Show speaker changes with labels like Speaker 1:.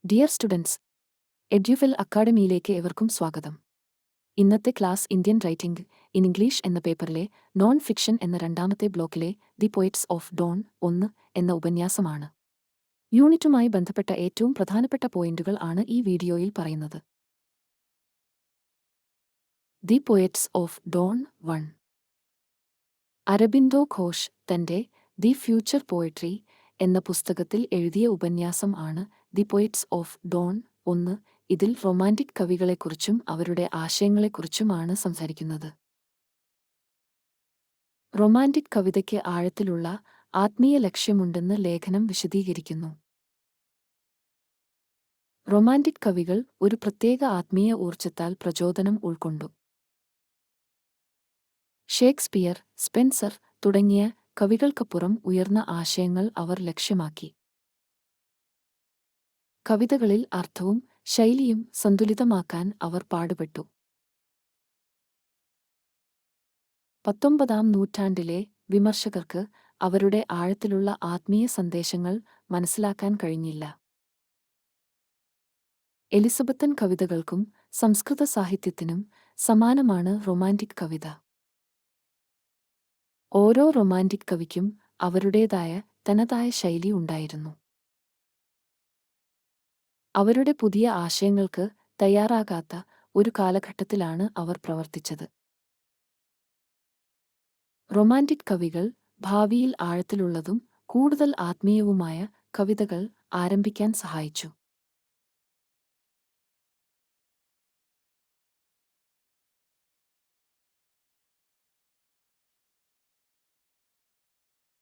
Speaker 1: Dear students, എഡ്യൂഫെൽ അക്കാഡമിയിലേക്ക് ഏവർക്കും സ്വാഗതം. ഇന്നത്തെ class Indian writing in English എന്ന പേപ്പറിലെ നോൺ ഫിക്ഷൻ എന്ന രണ്ടാമത്തെ ബ്ലോക്കിലെ ദി പോയറ്റ്സ് ഓഫ് ഡോൺ 1 എന്ന ഉപന്യാസമാണ്. യൂണിറ്റുമായി ബന്ധപ്പെട്ട ഏറ്റവും പ്രധാനപ്പെട്ട പോയിന്റുകൾ ആണ് ഈ വീഡിയോയിൽ പറയുന്നത്. The poets of dawn 1. Aurobindo Ghosh തന്റെ ദി ഫ്യൂച്ചർ പോയട്രി എന്ന പുസ്തകത്തിൽ എഴുതിയ ഉപന്യാസം ആണ് ദി പോയറ്റ്സ് ഓഫ് ഡോൺ 1. ഇതിൽ റൊമാന്റിക് കവികളെക്കുറിച്ചും അവരുടെ ആശയങ്ങളെക്കുറിച്ചുമാണ് സംസാരിക്കുന്നത്. റൊമാന്റിക് കവിതയ്ക്ക് ആഴത്തിലുള്ള ആത്മീയ ലക്ഷ്യമുണ്ടെന്ന് ലേഖനം വിശദീകരിക്കുന്നു. റൊമാന്റിക് കവികൾ ഒരു പ്രത്യേക ആത്മീയ ഊർജ്ജത്താൽ പ്രചോദനം ഉൾക്കൊണ്ടു. ഷേക്സ്പിയർ, സ്പെൻസർ തുടങ്ങിയ കവികൾക്കപ്പുറം ഉയർന്ന ആശയങ്ങൾ അവർ ലക്ഷ്യമാക്കി. കവിതകളിൽ അർത്ഥവും ശൈലിയും സന്തുലിതമാക്കാൻ അവർ പാടുപെട്ടു. 19-ാം നൂറ്റാണ്ടിലെ വിമർശകർക്ക് അവരുടെ ആഴത്തിലുള്ള ആത്മീയ സന്ദേശങ്ങൾ മനസ്സിലാക്കാൻ കഴിഞ്ഞില്ല. എലിസബത്തൻ കവിതകൾക്കും സംസ്കൃത സാഹിത്യത്തിനും സമാനമാണ് റൊമാന്റിക് കവിത. ഓരോ റൊമാന്റിക് കവിക്കും അവരുടേതായ തനതായ ശൈലി ഉണ്ടായിരുന്നു. അവരുടെ പുതിയ ആശയങ്ങൾക്ക് തയ്യാറാകാത്ത ഒരു കാലഘട്ടത്തിലാണ് അവർ പ്രവർത്തിച്ചത്. റൊമാന്റിക് കവികൾ ഭാവിയിൽ ആഴത്തിലുള്ളതും കൂടുതൽ ആത്മീയവുമായ കവിതകൾ ആരംഭിക്കാൻ സഹായിച്ചു.